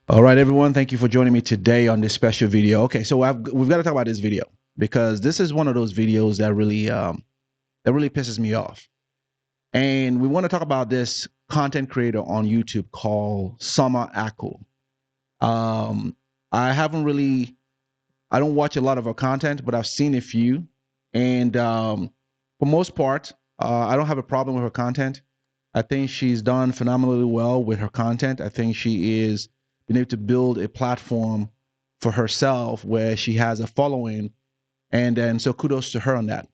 All right, everyone. Thank you for joining me today on this special video. Okay, so we've got to talk about this video because this is one of those videos that really pisses me off, and we want to talk about this content creator on YouTube called Summer Ako. Um, I haven't really, I don't watch a lot of her content, but I've seen a few, and for most part, I don't have a problem with her content. I think she's done phenomenally well with her content. I think she is been able to build a platform for herself where she has a following, and then so kudos to her on that.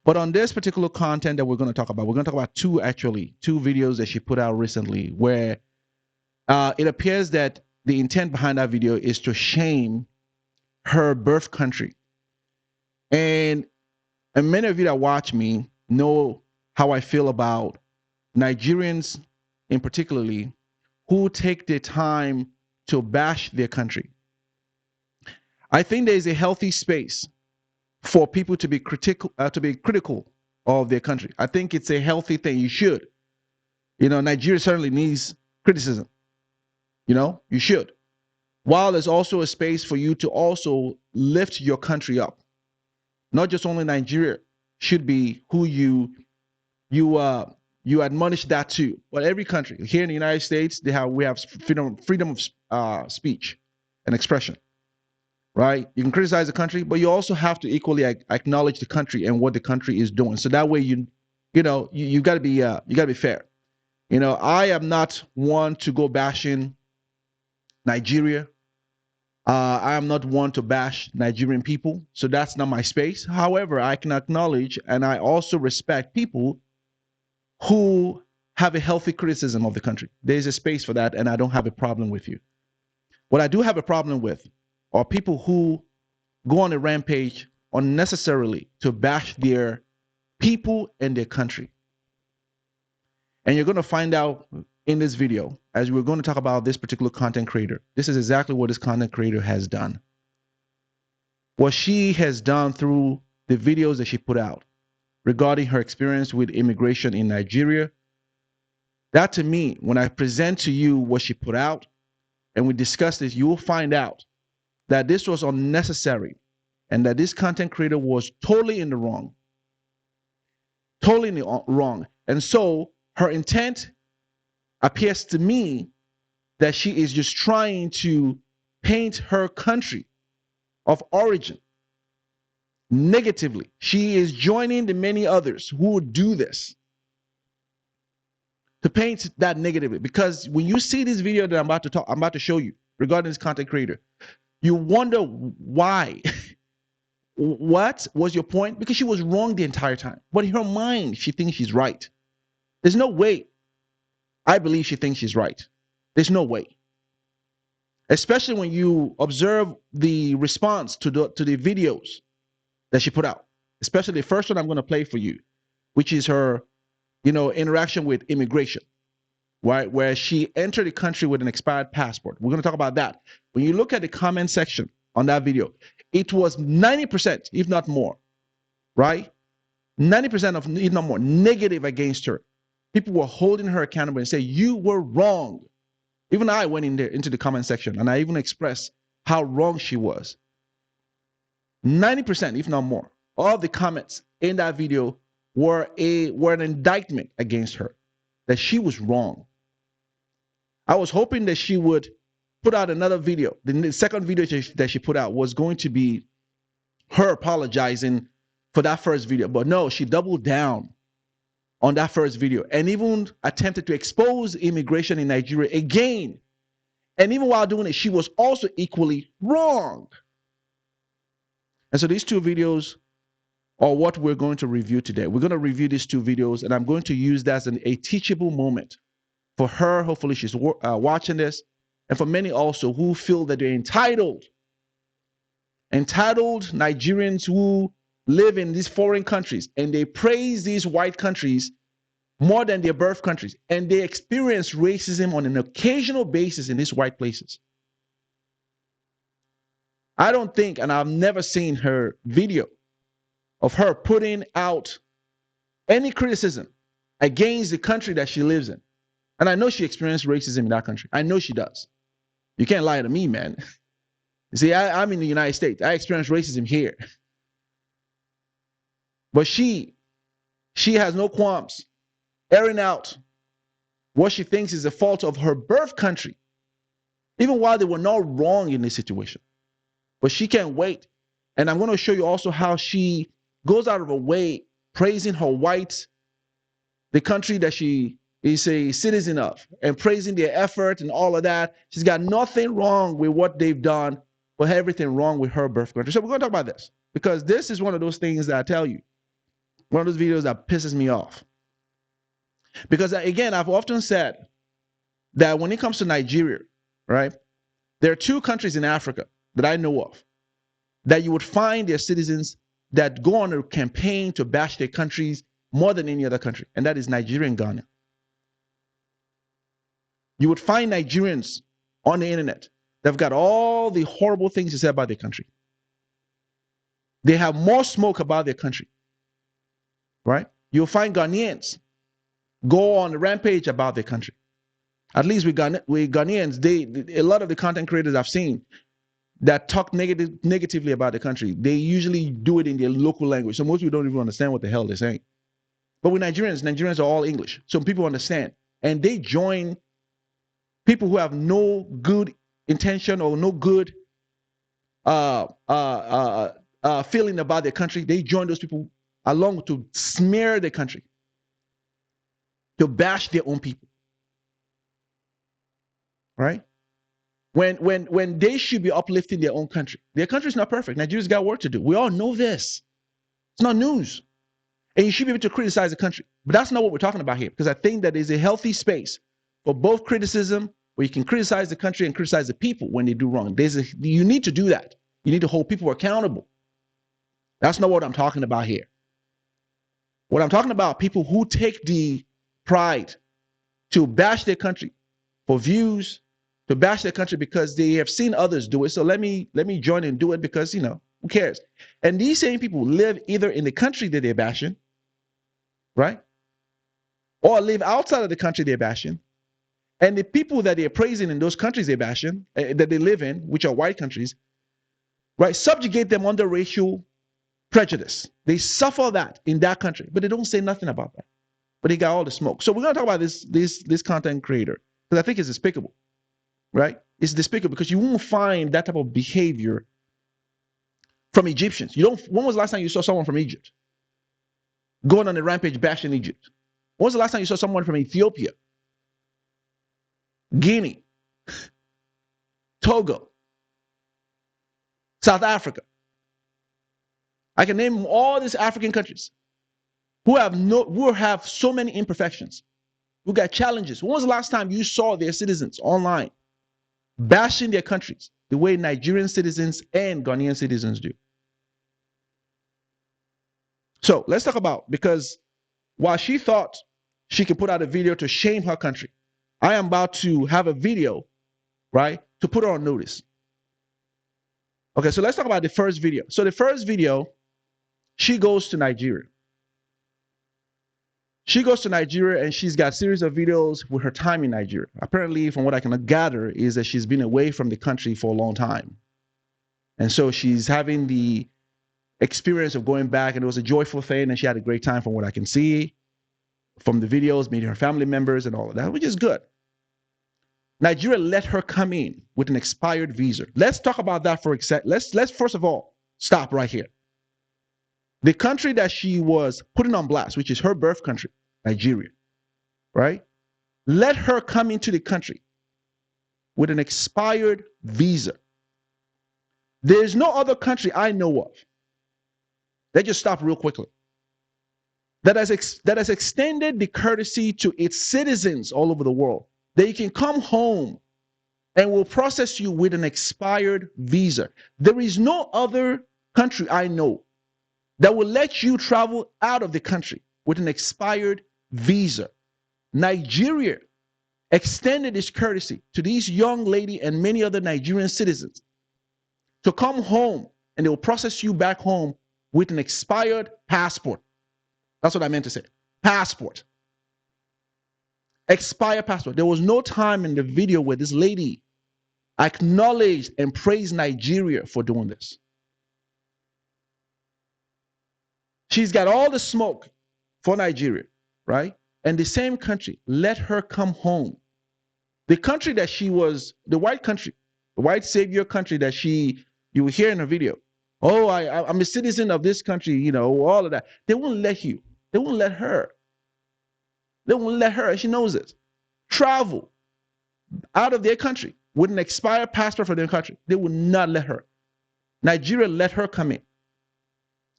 But on this particular content that we're going to talk about, we're going to talk about two videos that she put out recently, where it appears that the intent behind that video is to shame her birth country. And and many of you that watch me know how I feel about Nigerians in particularly who take the time to bash their country. I think there is a healthy space for people to be critical of their country. I think it's a healthy thing. You should. Nigeria certainly needs criticism. You should. While there's also a space for you to also lift your country up. Not just only Nigeria should be who you admonish that to, but every country. Here in the United States, we have freedom of speech and expression, right? You can criticize the country, but you also have to equally acknowledge the country and what the country is doing. So that way, you got to be fair. I am not one to go bashing Nigeria. I am not one to bash Nigerian people, so that's not my space. However, I can acknowledge and I also respect people who have a healthy criticism of the country. There's a space for that, and I don't have a problem with you. What I do have a problem with are people who go on a rampage unnecessarily to bash their people and their country. And you're going to find out in this video, as we're going to talk about this particular content creator, this is exactly what this content creator has done. What she has done through the videos that she put out regarding her experience with immigration in Nigeria. That to me, when I present to you what she put out and we discuss this, you will find out that this was unnecessary and that this content creator was totally in the wrong. Totally in the wrong. And so her intent appears to me that she is just trying to paint her country of origin negatively. She is joining the many others who would do this to paint that negatively. Because when you see this video that I'm about to show you regarding this content creator, you wonder why. What was your point? Because she was wrong the entire time. But in her mind, she thinks she's right. There's no way I believe she thinks she's right. There's no way. Especially when you observe the response to the videos that she put out, especially the first one I'm going to play for you, which is her, interaction with immigration, right? Where she entered the country with an expired passport. We're going to talk about that. When you look at the comment section on that video, it was 90%, if not more, right? 90% of, if not more, negative against her. People were holding her accountable and say, you were wrong. Even I went in there into the comment section and I even expressed how wrong she was. 90%, if not more, of the comments in that video were an indictment against her, that she was wrong. I was hoping that she would put out another video. The second video that she put out was going to be her apologizing for that first video. But no, she doubled down on that first video and even attempted to expose immigration in Nigeria again. And even while doing it, she was also equally wrong. And so these two videos are what we're going to review today. We're going to review these two videos, and I'm going to use that as a teachable moment for her. Hopefully she's watching this, and for many also who feel that they're entitled Nigerians who live in these foreign countries, and they praise these white countries more than their birth countries, and they experience racism on an occasional basis in these white places. I don't think, and I've never seen her video of her putting out any criticism against the country that she lives in. And I know she experienced racism in that country. I know she does. You can't lie to me, man. You see, I'm in the United States. I experience racism here. But she has no qualms airing out what she thinks is the fault of her birth country, even while they were not wrong in this situation. But she can't wait. And I'm going to show you also how she goes out of her way praising her whites, the country that she is a citizen of, and praising their effort and all of that. She's got nothing wrong with what they've done, but everything wrong with her birth country. So we're going to talk about this, because this is one of those things that I tell you, one of those videos that pisses me off. Because again, I've often said that when it comes to Nigeria, right, there are two countries in Africa that I know of that you would find their citizens that go on a campaign to bash their countries more than any other country, and that is Nigeria and Ghana. You would find Nigerians on the internet that have got all the horrible things to say about their country. They have more smoke about their country, right? You'll find Ghanaians go on a rampage about their country. At least with Ghanaians, a lot of the content creators I've seen that talk negatively about the country, they usually do it in their local language. So most people don't even understand what the hell they're saying. But with Nigerians are all English. So people understand. And they join people who have no good intention or no good feeling about their country. They join those people along to smear their country, to bash their own people. Right? When they should be uplifting their own country. Their country is not perfect. Nigeria's got work to do. We all know this. It's not news. And you should be able to criticize the country. But that's not what we're talking about here, because I think that there's a healthy space for both criticism, where you can criticize the country and criticize the people when they do wrong. You need to do that. You need to hold people accountable. That's not what I'm talking about here. What I'm talking about, people who take the pride to bash their country for views, to bash their country because they have seen others do it. So let me join and do it because, who cares? And these same people live either in the country that they're bashing, right? Or live outside of the country they're bashing. And the people that they're praising in those countries they're bashing, that they live in, which are white countries, right, subjugate them under racial prejudice. They suffer that in that country, but they don't say nothing about that. But they got all the smoke. So we're going to talk about this content creator, because I think it's despicable, right? It's despicable because you won't find that type of behavior from Egyptians. When was the last time you saw someone from Egypt going on a rampage bashing Egypt? When was the last time you saw someone from Ethiopia, Guinea, Togo, South Africa? I can name all these African countries who have so many imperfections, who got challenges. When was the last time you saw their citizens online bashing their countries the way Nigerian citizens and Ghanaian citizens do? So let's talk about, because while she thought she could put out a video to shame her country, I am about to have a video, right, to put her on notice. Okay, so let's talk about the first video. So the first video, she goes to Nigeria. She goes to Nigeria and she's got a series of videos with her time in Nigeria. Apparently, from what I can gather, is that she's been away from the country for a long time. And so she's having the experience of going back, and it was a joyful thing, and she had a great time from what I can see from the videos, meeting her family members and all of that, which is good. Nigeria let her come in with an expired visa. Let's talk about that for a sec. Let's first of all stop right here. The country that she was putting on blast, which is her birth country, Nigeria, right? Let her come into the country with an expired visa. There is no other country I know of. Let's just stop real quickly. That has extended the courtesy to its citizens all over the world, that you can come home and will process you with an expired visa. There is no other country I know that will let you travel out of the country with an expired visa. Nigeria extended its courtesy to these young lady and many other Nigerian citizens to come home, and they will process you back home with an expired passport. That's what I meant to say. Passport. Expired passport. There was no time in the video where this lady acknowledged and praised Nigeria for doing this. She's got all the smoke for Nigeria, right? And the same country let her come home. The country that she was, the white country, the white savior country that you will hear in her video. Oh, I'm a citizen of this country, you know, all of that. They won't let you. They won't let her. They won't let her, she knows this, travel out of their country with an expired passport for their country. They will not let her. Nigeria let her come in.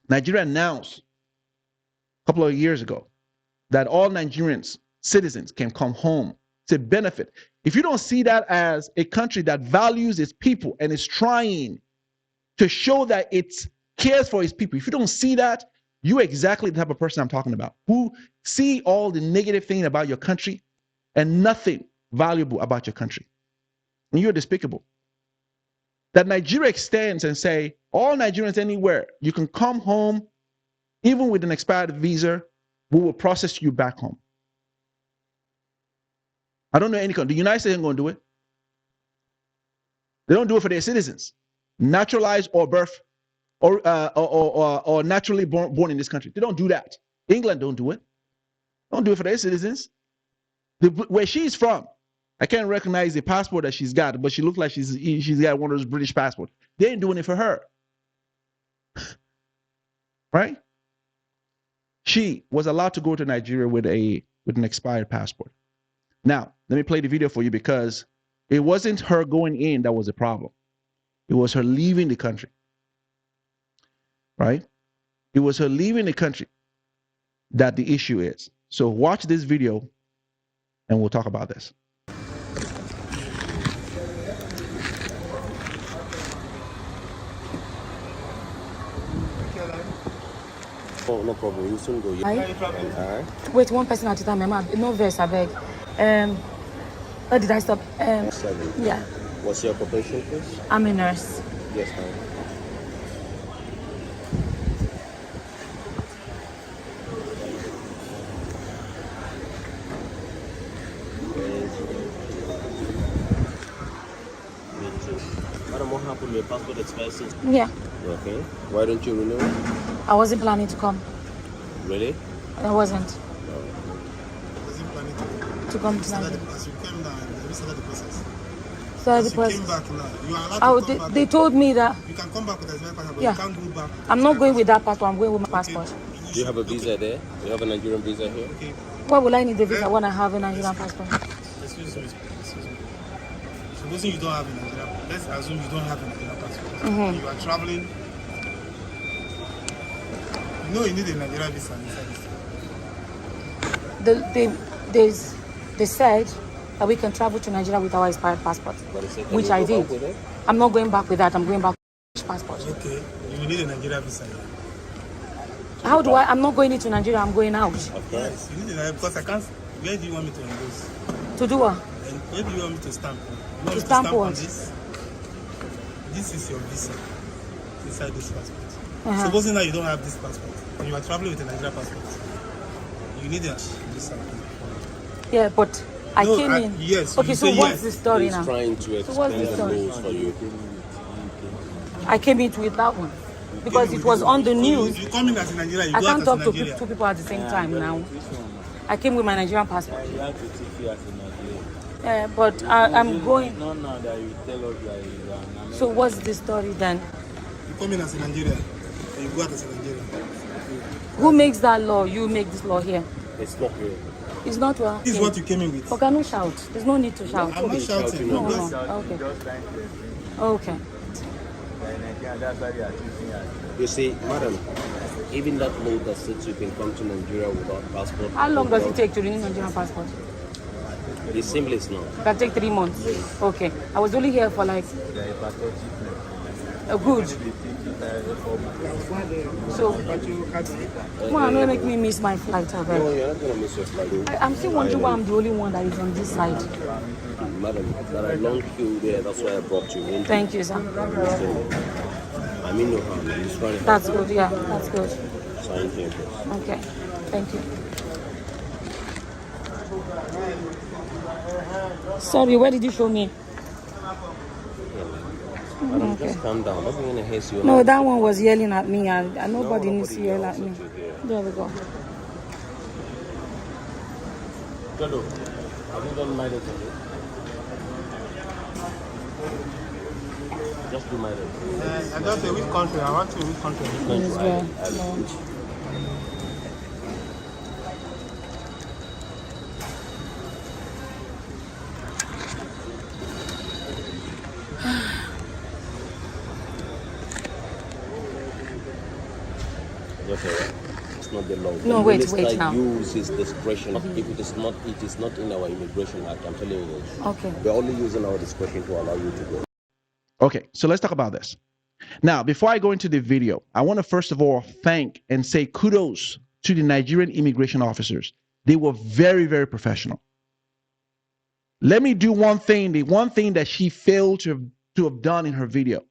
Nigeria announced a couple of years ago that all Nigerians, citizens, can come home to benefit. If you don't see that as a country that values its people and is trying to show that it cares for its people, if you don't see that, you're exactly the type of person I'm talking about, who see all the negative thing about your country and nothing valuable about your country. And you're despicable. That Nigeria extends and say, all Nigerians anywhere, you can come home, even with an expired visa, we will process you back home. I don't know any country. The United States ain't going to do it. They don't do it for their citizens, naturalized or birth, or naturally born in this country. They don't do that. England don't do it. Don't do it for their citizens. Where she's from, I can't recognize the passport that she's got, but she looks like she's got one of those British passports. They ain't doing it for her. Right? She was allowed to go to Nigeria with an expired passport. Now, let me play the video for you, because it wasn't her going in that was a problem. It was her leaving the country. Right? It was her leaving the country that the issue is. So watch this video and we'll talk about this. Oh, no problem. You soon go. Wait, one person at a time. No verse, I beg. Where did I stop? 7. Yeah. What's your occupation, please? I'm a nurse. Yes, ma'am. Madam, what happened? Your passport expires? Yeah. Okay. Why don't you renew it? I wasn't planning to come. Really? I wasn't. To come to Nigeria. So the process. Came back now. You are allowed to come back. They told me that. You can come back with a passport, but Yeah. you can't go back. I'm not going with that passport. I'm going with my passport. Do you have a visa there? Do you have a Nigerian visa here? Okay. Why will I need a visa when I have a Nigerian passport? Excuse me. Supposing you don't have a Nigerian, let's assume you don't have a Nigerian passport. You are traveling. You know you need a Nigerian visa. They said that we can travel to Nigeria with our expired passport, which I did. I'm not going back with that. I'm going back with passport. Okay. You need a Nigerian visa. How do I? I'm not going into Nigeria. I'm going out. Yes, you need a because I can't. Where do you want me to endorse? To do what? And where do you want me to stamp? You want To me stamp what? on this? This is your visa inside this passport. Supposing now you don't have this passport and you are traveling with a Nigerian passport, you need a visa. Yeah, but I came in. Yes. Okay, so what's the story He's now? trying to So what's the extend the story? rules for you. I came in with that one because it was on the news. You come in as a Nigerian, you I go can't out talk as to a Nigerian. two people at the same time now. I came with my Nigerian passport. But I'm going. No, that you tell us that you are an American. So what's the story then? You come in as a Nigerian, and you go out as a Nigerian. Who makes that law? You make this law here. It's not real. It's not well. This is what you came in with. Okay, no shout. There's no need to shout. I'm not shouting. No, Just- no. Okay. Just trying to Okay. that's why they are choosing us. You see, madam, even that law that says you can come to Nigeria without passport. How long does it take to renew Nigerian passport? It's simply it's not. It can take 3 months. Okay. I was only here for like They are patriotic. a good. So, come on, don't make me miss my flight. No, Okay. you're not going to miss your flight. I'm still wondering why I'm the only one that is on this side. Madam, there are long queue there. That's why I brought you in. Thank you, sir. I mean no harm. I'm just trying to That's good. Yeah, that's good. sign here. Please. Okay. Thank you. Sorry, where did you show me? Madam, Okay. just calm down. Don't be in a haste. You're No, not- that one was yelling at me, and nobody needs to yell at yells me. at you here. There we go. Jolo, have you done mileage on it? Just do mileage. I just say which country. I want to which country. Israel. Okay. It's not the law. No, The wait minister now. uses discretion. If it is not in our immigration act. I'm telling you. Okay. We're only using our discretion to allow you to go. Okay, so let's talk about this. Now, before I go into the video, I want to first of all thank and say kudos to the Nigerian immigration officers. They were very, very professional. Let me do one thing. The one thing that she failed to have done in her video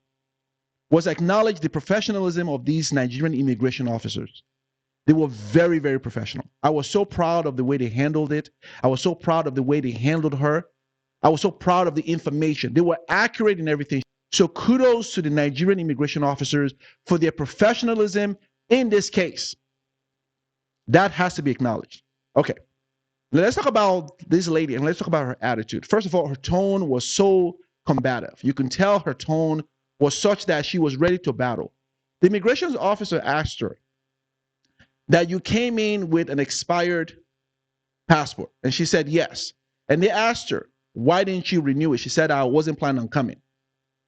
was acknowledge the professionalism of these Nigerian immigration officers. They were very, very professional. I was so proud of the way they handled it. I was so proud of the way they handled her. I was so proud of the information. They were accurate in everything. So kudos to the Nigerian immigration officers for their professionalism in this case. That has to be acknowledged. Okay, let's talk about this lady and let's talk about her attitude. First of all, her tone was so combative. You can tell her tone was such that she was ready to battle. The immigration officer asked her that you came in with an expired passport. And she said yes. And they asked her, why didn't you renew it? She said, I wasn't planning on coming.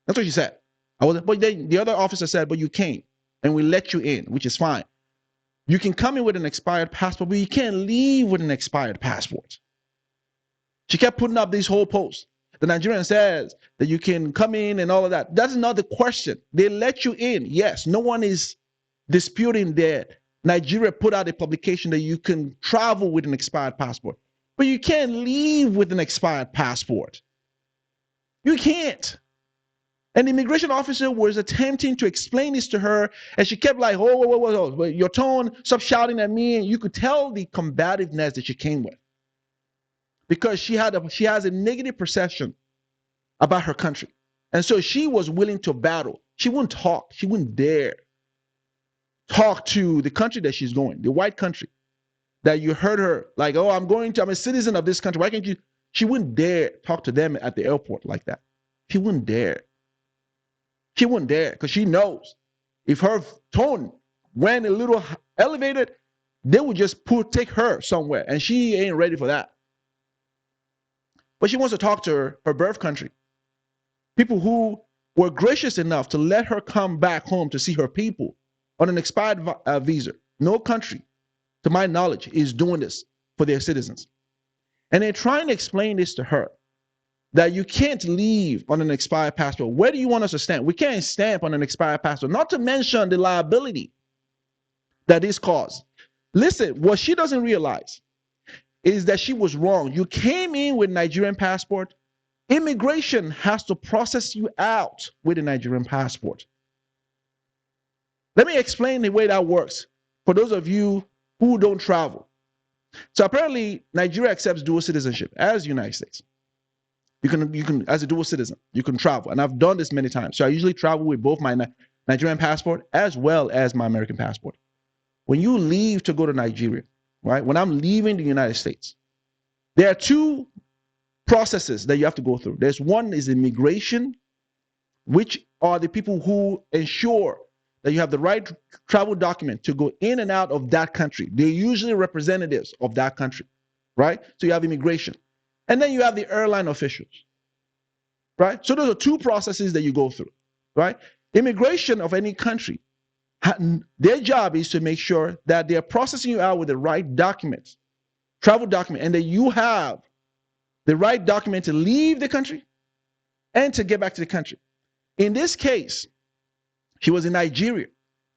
That's what she said. I wasn't, but then the other officer said, but you came and we let you in, which is fine. You can come in with an expired passport, but you can't leave with an expired passport. She kept putting up these whole posts. The Nigerian says that you can come in and all of that. That's not the question. They let you in. Yes, no one is disputing that Nigeria put out a publication that you can travel with an expired passport, but you can't leave with an expired passport. You can't. And the immigration officer was attempting to explain this to her, and she kept like, oh, your tone, stop shouting at me. And you could tell the combativeness that she came with because she has a negative perception about her country. And so she was willing to battle. She wouldn't talk. She wouldn't dare talk to the country that she's going, the white country that you heard her like, oh, I'm a citizen of this country. Why can't you? She wouldn't dare talk to them at the airport like that. She wouldn't dare. She wouldn't dare because she knows if her tone went a little elevated, they would just take her somewhere, and she ain't ready for that. But she wants to talk to her birth country, people who were gracious enough to let her come back home to see her people on an expired visa. No country, to my knowledge, is doing this for their citizens. And they're trying to explain this to her, that you can't leave on an expired passport. Where do you want us to stamp? We can't stamp on an expired passport, not to mention the liability that is caused. Listen, what she doesn't realize is that she was wrong. You came in with Nigerian passport. Immigration has to process you out with a Nigerian passport. Let me explain the way that works for those of you who don't travel. So apparently, Nigeria accepts dual citizenship as the United States. You can, as a dual citizen, you can travel. And I've done this many times. So I usually travel with both my Nigerian passport as well as my American passport. When you leave to go to Nigeria, right? When I'm leaving the United States, there are two processes that you have to go through. There's one is immigration, which are the people who ensure that you have the right travel document to go in and out of that country. They're usually representatives of that country, right? So you have immigration. And then you have the airline officials, right? So those are two processes that you go through, right? Immigration of any country, their job is to make sure that they're processing you out with the right documents, travel document, and that you have the right document to leave the country and to get back to the country. In this case, she was in Nigeria.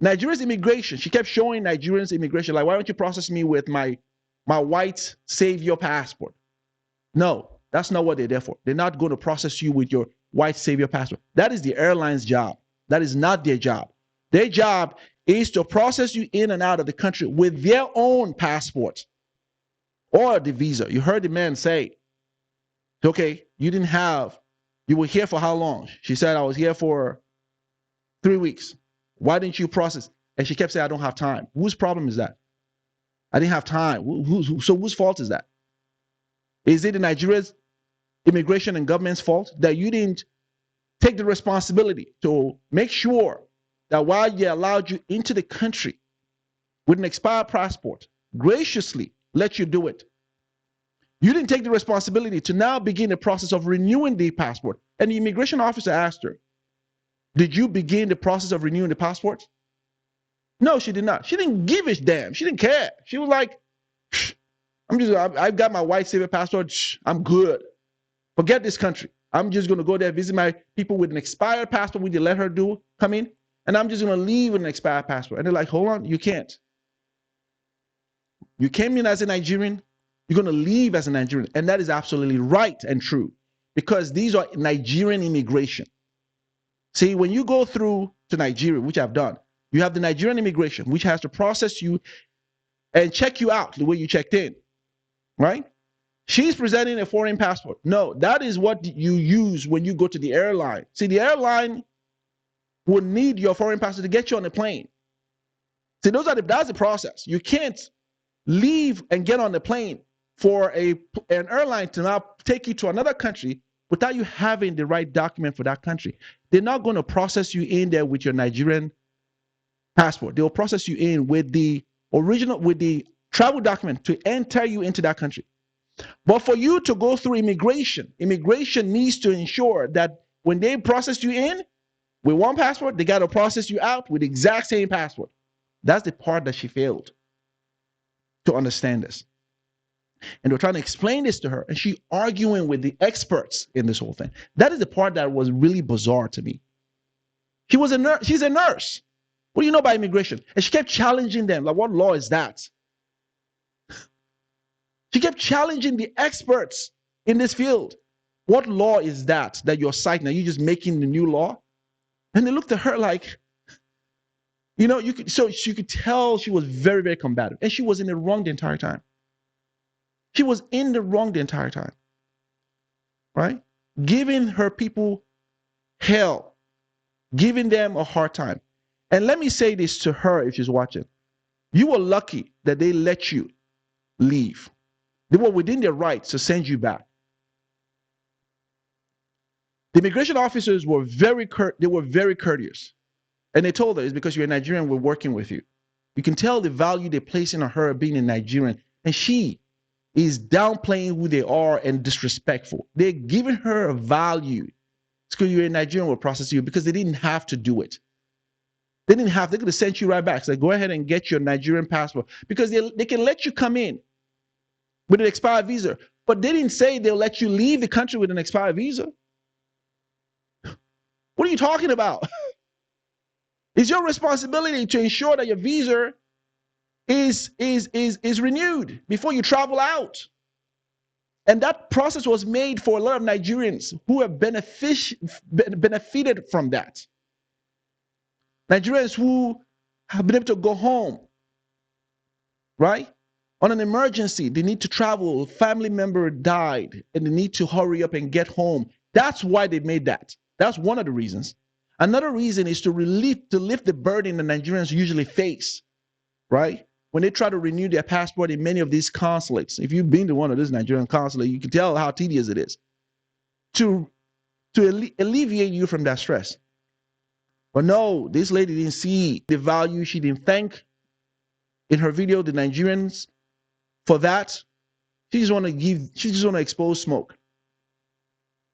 Nigeria's immigration, she kept showing Nigerians immigration, like, why don't you process me with my white savior passport? No, that's not what they're there for. They're not going to process you with your white savior passport. That is the airline's job. That is not their job. Their job is to process you in and out of the country with their own passport or the visa. You heard the man say, okay, you were here for how long? She said, I was here for 3 weeks. Why didn't you process? And she kept saying, I don't have time. Whose problem is that? I didn't have time. So whose fault is that? Is it the Nigeria's immigration and government's fault that you didn't take the responsibility to make sure that while they allowed you into the country with an expired passport, graciously let you do it? You didn't take the responsibility to now begin the process of renewing the passport. And the immigration officer asked her, did you begin the process of renewing the passport? No, she did not. She didn't give a damn. She didn't care. She was like, I've got my white savior passport. I'm good. Forget this country. I'm just going to go there, visit my people with an expired passport, which they let her come in, and I'm just going to leave with an expired passport. And they're like, hold on, you can't. You came in as a Nigerian, you're going to leave as a Nigerian. And that is absolutely right and true, because these are Nigerian immigration. See, when you go through to Nigeria, which I've done, you have the Nigerian immigration, which has to process you and check you out the way you checked in, right? She's presenting a foreign passport. No, that is what you use when you go to the airline. See, the airline will need your foreign passport to get you on the plane. See, that's the process. You can't leave and get on the plane for an airline to now take you to another country without you having the right document for that country. They're not going to process you in there with your Nigerian passport. They'll process you in with the travel document to enter you into that country. But for you to go through immigration needs to ensure that when they process you in with one passport, they got to process you out with the exact same passport. That's the part that she failed to understand this. And they're trying to explain this to her, and she arguing with the experts in this whole thing. That is the part that was really bizarre to me. She's a nurse. What do you know about immigration? And she kept challenging them, like, what law is that? She kept challenging the experts in this field. What law is that you're citing? Are you just making the new law? And they looked at her like, you could tell she was very, very combative. And she was in the wrong the entire time. She was in the wrong the entire time, right? Giving her people hell, giving them a hard time. And let me say this to her if she's watching. You were lucky that they let you leave. They were within their rights to send you back. The immigration officers were very courteous. And they told her, it's because you're a Nigerian, we're working with you. You can tell the value they place in her being a Nigerian. And she is downplaying who they are and disrespectful. They're giving her a value. It's because you're a Nigerian, we'll process you, because they didn't have to do it. They could have sent you right back. So go ahead and get your Nigerian passport, because they can let you come in with an expired visa. But they didn't say they'll let you leave the country with an expired visa. What are you talking about? It's your responsibility to ensure that your visa is renewed before you travel out. And that process was made for a lot of Nigerians who have benefited from that. Nigerians who have been able to go home, right? On an emergency, they need to travel, a family member died, and they need to hurry up and get home. That's why they made that. That's one of the reasons. Another reason is to lift the burden that Nigerians usually face, right? When they try to renew their passport in many of these consulates. If you've been to one of these Nigerian consulates, you can tell how tedious it is. To alleviate you from that stress. But no, this lady didn't see the value. She didn't thank in her video the Nigerians for that. She just want to expose smoke.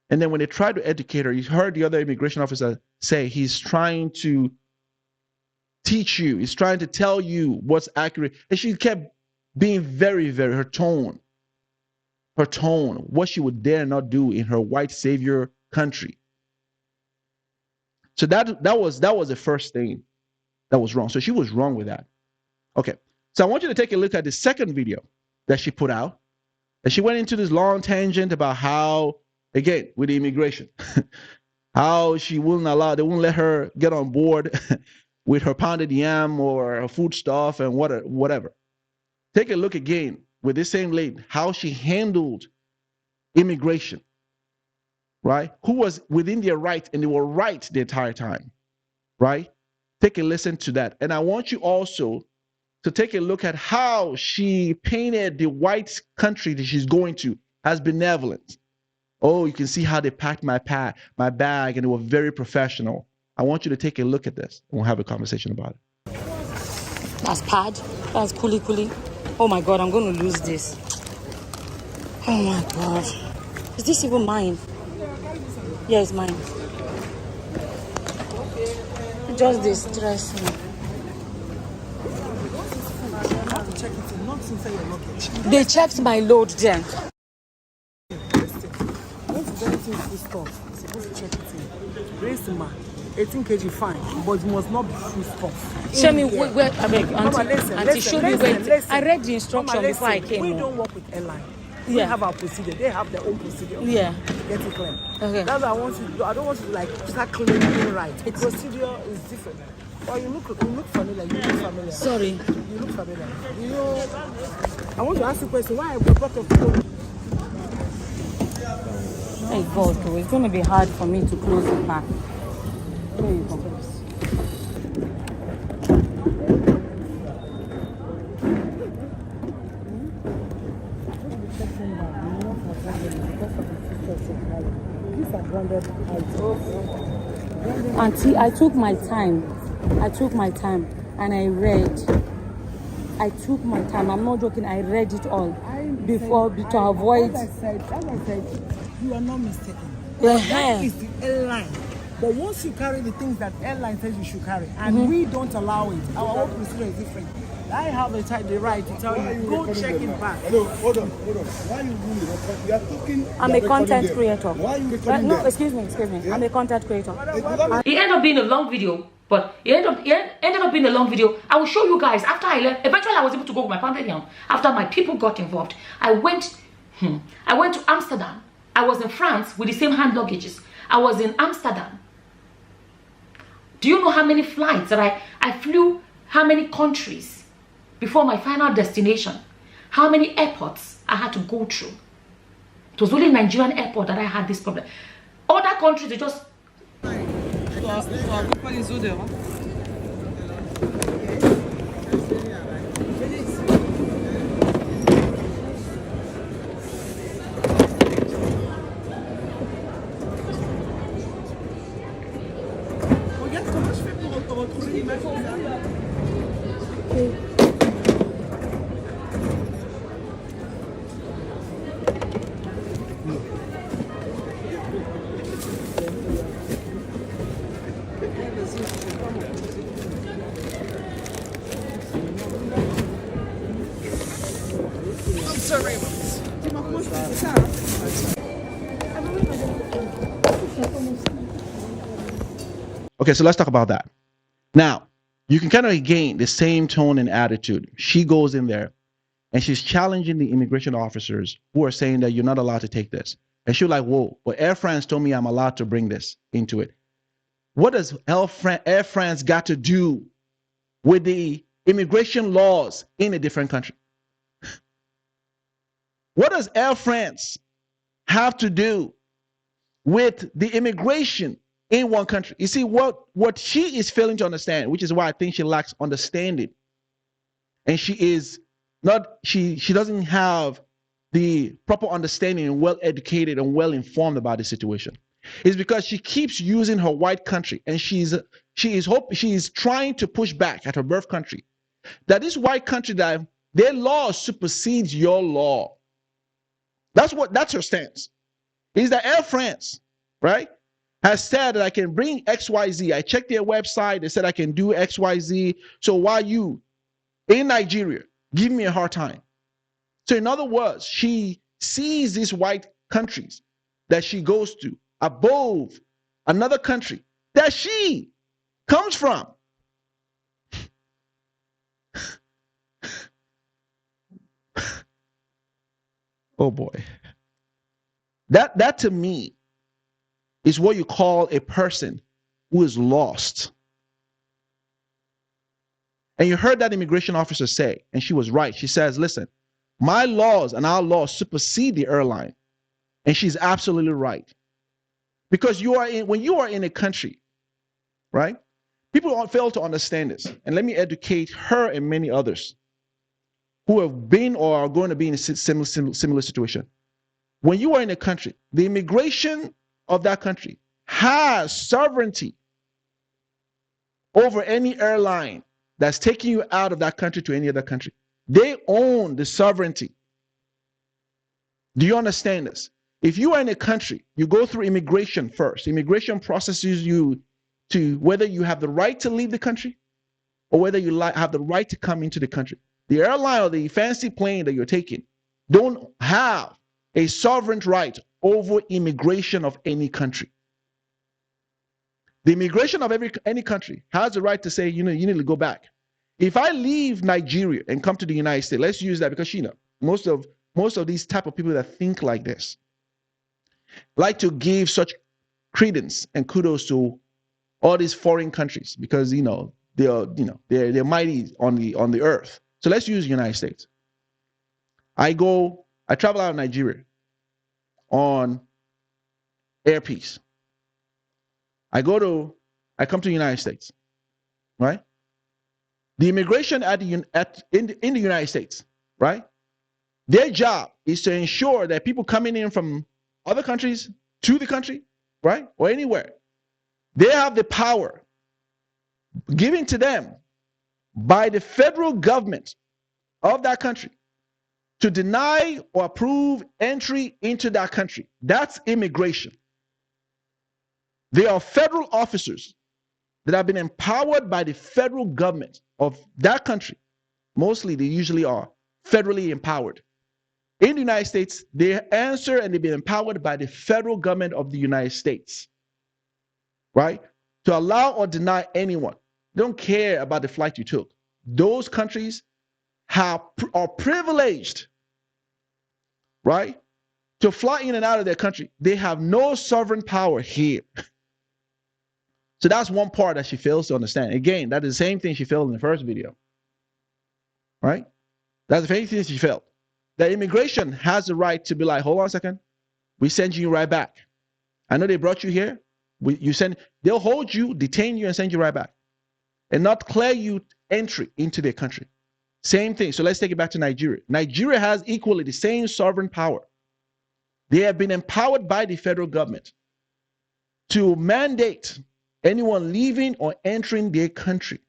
And then when they tried to educate her, you heard the other immigration officer say he's trying to teach you, he's trying to tell you what's accurate. And she kept being very, very, her tone, what she would dare not do in her white savior country. So that was the first thing that was wrong. So she was wrong with that. Okay. So I want you to take a look at the second video that she put out. And she went into this long tangent about how, again, with the immigration, how they won't let her get on board with her pounded yam or her food stuff and whatever. Take a look again with this same lady, how she handled immigration, right? Who was within their right, and they were right the entire time. right? Take a listen to that. And I want you also to take a look at how she painted the white country that she's going to as benevolent. Oh, you can see how they packed my bag and they were very professional. I want you to take a look at this and we'll have a conversation about it. That's pad. That's kuli. Oh my God, I'm going to lose this. Oh my God. Is this even mine? Yeah, it's mine. Just distress me. They checked my load then. Raise the man. 18 kg fine, but it must not be full stuff. Show me where I beg, auntie, show me where. I read the instruction before I came. We don't work with airline. We have our procedure. They have their own procedure. Yeah. Get it clear. Okay. That's what I want you to do. I don't want you to like start claiming right. The procedure is different. Or you look familiar. You look familiar. Sorry. You look familiar. You know, I want to ask you a question. Why I brought up people? Hey God, though, it's going to be hard for me to close it back. There you go. Auntie, I took my time and I read. I took my time. I'm not joking. I read it all before to avoid. As I said, you are not mistaken. Yeah. That is the airline. But once you carry the things that airline says you should carry, and we don't allow it, our own procedure is different. I have the right to tell you, go check it back. Hello, hold on. Why are you doing it? You are talking. I'm a content creator. Why are you recording No, that? excuse me. Yeah? I'm a content creator. It ended up being a long video, but it ended up being a long video. I will show you guys after I left. Eventually, I was able to go with my pandemic. After my people got involved, I went to Amsterdam. I was in France with the same hand luggages. I was in Amsterdam. Do you know how many flights that I flew? How many countries before my final destination? How many airports I had to go through? It was only Nigerian airport that I had this problem. Other countries, they just... Okay, so let's talk about that. Now, you can kind of gain the same tone and attitude. She goes in there and she's challenging the immigration officers who are saying that you're not allowed to take this. And she's like, whoa, but Air France told me I'm allowed to bring this into it. What does Air France got to do with the immigration laws in a different country? What does Air France have to do with the immigration in one country? You see, what she is failing to understand, which is why I think she lacks understanding, and she doesn't have the proper understanding and well educated and well informed about the situation, is because she keeps using her white country, and she is trying to push back at her birth country that this white country, that their law supersedes your law. That's her stance. Is that Air France, right, has said that I can bring XYZ. I checked their website. They said I can do XYZ. So why you in Nigeria give me a hard time? So in other words, she sees these white countries that she goes to above another country that she comes from. Oh boy. That to me is what you call a person who is lost. And you heard that immigration officer say, and she was right. She says, listen, my laws and our laws supersede the airline. And she's absolutely right. Because when you are in a country, right, People fail to understand this. And let me educate her and many others who have been or are going to be in a similar situation. When you are in a country, the immigration of that country has sovereignty over any airline that's taking you out of that country to any other country. They own the sovereignty. Do you understand this? If you are in a country, you go through immigration first. Immigration processes you to whether you have the right to leave the country or whether you have the right to come into the country. The airline or the fancy plane that you're taking don't have a sovereign right over immigration of any country. The immigration of any country has the right to say, you need to go back. If I leave Nigeria and come to the United States, let's use that because most of these type of people that think like this like to give such credence and kudos to all these foreign countries because they're mighty on the earth. So let's use the United States. I travel out of Nigeria on Air Peace. I come to the United States, right? The immigration in the United States, right? Their job is to ensure that people coming in from other countries to the country, right, or anywhere, they have the power given to them by the federal government of that country to deny or approve entry into that country. That's immigration. They are federal officers that have been empowered by the federal government of that country. Mostly, they usually are federally empowered. In the United States, they answer and they've been empowered by the federal government of the United States, right? To allow or deny anyone. They don't care about the flight you took. Those countries are privileged, right, to fly in and out of their country. They have no sovereign power here. So that's one part that she fails to understand. Again, that is the same thing she failed in the first video, right? That's the same thing she failed. That immigration has the right to be like, hold on a second, we send you right back. I know they brought you here. They'll hold you, detain you, and send you right back, and not clear you entry into their country. Same thing. So let's take it back to Nigeria. Nigeria has equally the same sovereign power. They have been empowered by the federal government to mandate anyone leaving or entering their country.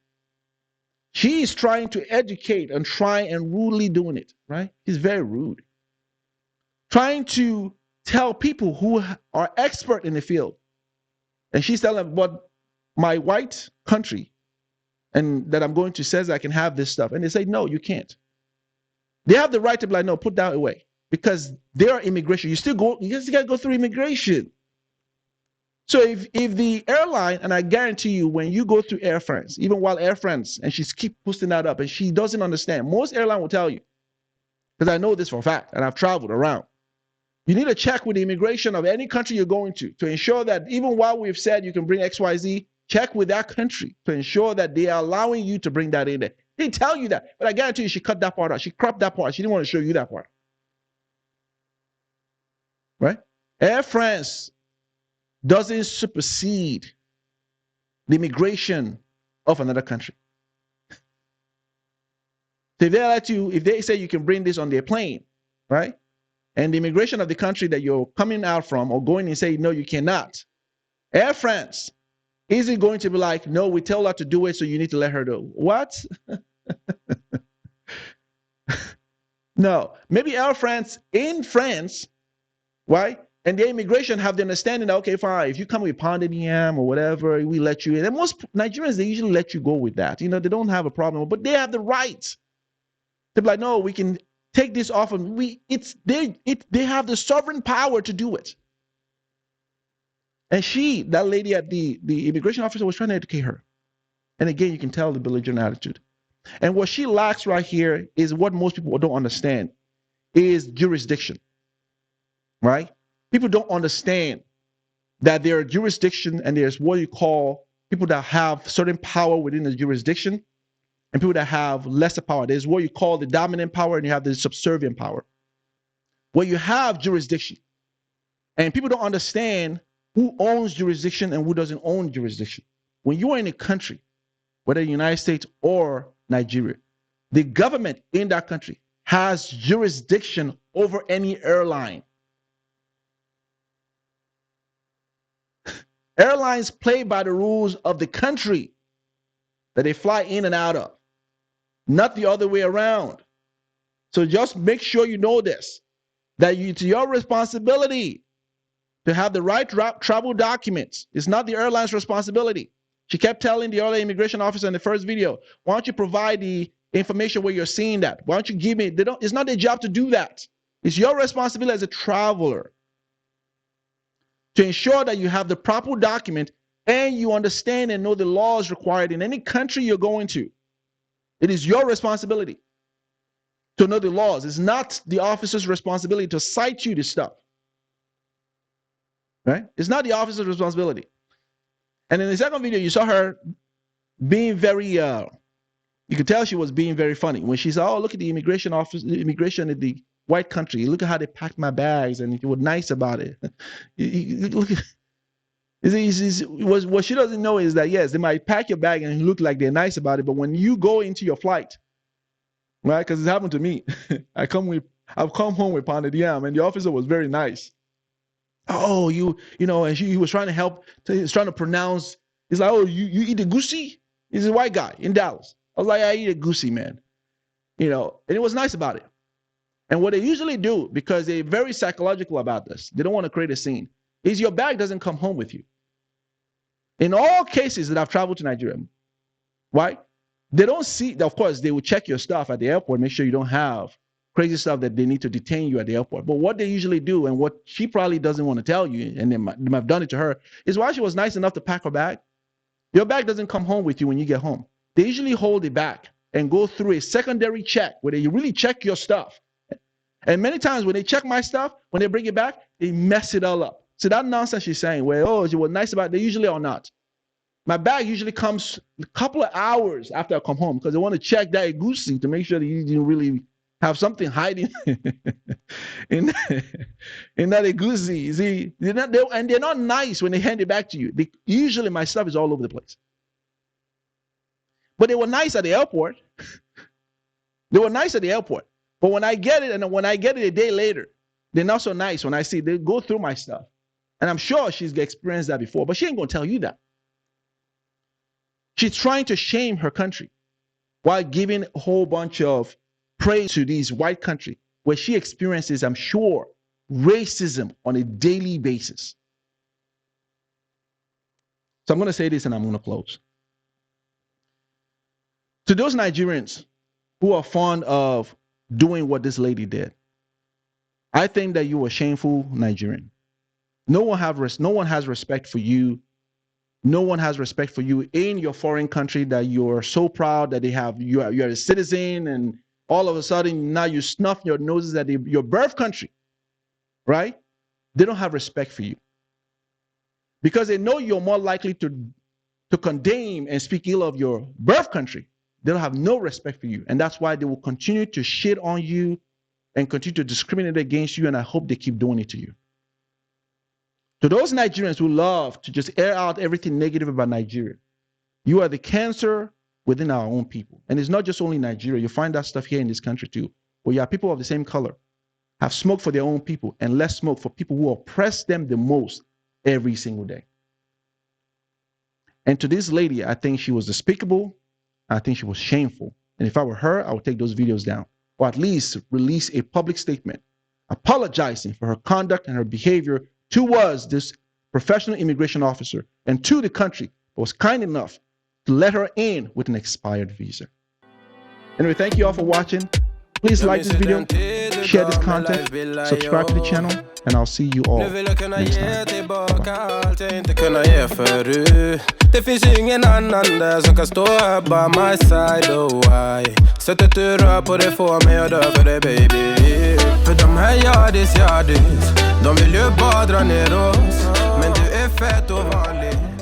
She is trying to educate and try and rudely doing it, right? She's very rude. Trying to tell people who are expert in the field. And she's telling them what my white country and that I'm going to says I can have this stuff. And they say, no, you can't. They have the right to be like, no, put that away. Because they are immigration. You still got to go through immigration. So if the airline, and I guarantee you, when you go through Air France, even while Air France, and she keeps posting that up, and she doesn't understand, most airline will tell you, because I know this for a fact, and I've traveled around, you need to check with the immigration of any country you're going to ensure that even while we've said you can bring XYZ, check with that country to ensure that they are allowing you to bring that in there. They tell you that, but I guarantee you she cut that part out. She cropped that part. She didn't want to show you that part. Right? Air France doesn't supersede the immigration of another country. So if they say you can bring this on their plane, right? And the immigration of the country that you're coming out from or going and say, no, you cannot. Air France isn't going to be like, no, we tell her to do it, so you need to let her do. What? No. Maybe Air France in France, right? And the immigration have the understanding that, okay, fine, if you come with pounded yam or whatever, we let you in. And most Nigerians, they usually let you go with that. They don't have a problem, but they have the right to be like, no, we can take this off, and they have the sovereign power to do it. And that lady at the immigration officer was trying to educate her. And again, you can tell the belligerent attitude. And what she lacks right here is what most people don't understand is jurisdiction, right? People don't understand that there are jurisdiction and there's what you call people that have certain power within the jurisdiction and people that have lesser power. There's what you call the dominant power and you have the subservient power. Where you have jurisdiction and people don't understand who owns jurisdiction and who doesn't own jurisdiction. When you are in a country, whether the United States or Nigeria. The government in that country has jurisdiction over any airline. Airlines play by the rules of the country that they fly in and out of, not the other way around. So just make sure you know this, that it's your responsibility to have the right travel documents. It's not the airline's responsibility. She kept telling the other immigration officer in the first video, why don't you provide the information where you're seeing that? Why don't you give me, it's not their job to do that. It's your responsibility as a traveler to ensure that you have the proper document and you understand and know the laws required in any country you're going to. It is your responsibility to know the laws. It's not the officer's responsibility to cite you this stuff. Right? It's not the officer's responsibility. And in the second video, you saw her being very, you could tell she was being very funny. When she said, oh, look at the immigration office, immigration in the white country. Look at how they packed my bags, and he was nice about it. Look at, what she doesn't know is that, yes, they might pack your bag and look like they're nice about it, but when you go into your flight, right, because it's happened to me, I've come home with pounded yam, and the officer was very nice. Oh, you know, and he was trying to help, he's trying to pronounce, he's like, oh, you eat a goosey? He's a white guy in Dallas. I was like, I eat a goosey, man. You know, and it was nice about it. And what they usually do, because they're very psychological about this, they don't want to create a scene, is your bag doesn't come home with you. In all cases that I've traveled to Nigeria, right? They don't see, of course, they will check your stuff at the airport, make sure you don't have crazy stuff that they need to detain you at the airport. But what they usually do, and what she probably doesn't want to tell you, and they might have done it to her, is while she was nice enough to pack her bag, your bag doesn't come home with you when you get home. They usually hold it back and go through a secondary check where they really check your stuff. And many times when they check my stuff, when they bring it back, they mess it all up. So that nonsense she's saying, well, oh, she was nice about it, they usually are not. My bag usually comes a couple of hours after I come home because they want to check that goosey to make sure that you didn't really have something hiding in that goosey. See, they're not nice when they hand it back to you. Usually my stuff is all over the place. But they were nice at the airport. They were nice at the airport. But when I get it, and when I get it a day later, they're not so nice when I see they go through my stuff. And I'm sure she's experienced that before, but she ain't going to tell you that. She's trying to shame her country while giving a whole bunch of praise to these white country where she experiences, I'm sure, racism on a daily basis. So I'm going to say this and I'm going to close. To those Nigerians who are fond of doing what this lady did, I think that you are shameful Nigerian. No one has respect for you. No one has respect for you in your foreign country that you're so proud that you're a citizen, and all of a sudden now you snuff your noses at your birth country, right? They don't have respect for you because they know you're more likely to condemn and speak ill of your birth country. They don't have no respect for you, and that's why they will continue to shit on you and continue to discriminate against you, and I hope they keep doing it to you. To those Nigerians who love to just air out everything negative about Nigeria, you are the cancer within our own people. And it's not just only Nigeria. You find that stuff here in this country too, where you have people of the same color, have smoke for their own people and less smoke for people who oppress them the most every single day. And to this lady, I think she was despicable. I think she was shameful. And if I were her, I would take those videos down, or at least release a public statement apologizing for her conduct and her behavior towards this professional immigration officer and to the country that was kind enough to let her in with an expired visa. Anyway, thank you all for watching. Please like this video, share this content, subscribe to the channel, and I'll see you all next time. Det finns ingen annan där som kan stå här by my side, oh why. Sättet du rör på det får mig att dö för dig baby. För de här yardis, de vill ju bara dra ner oss. Men du är fett och vanlig.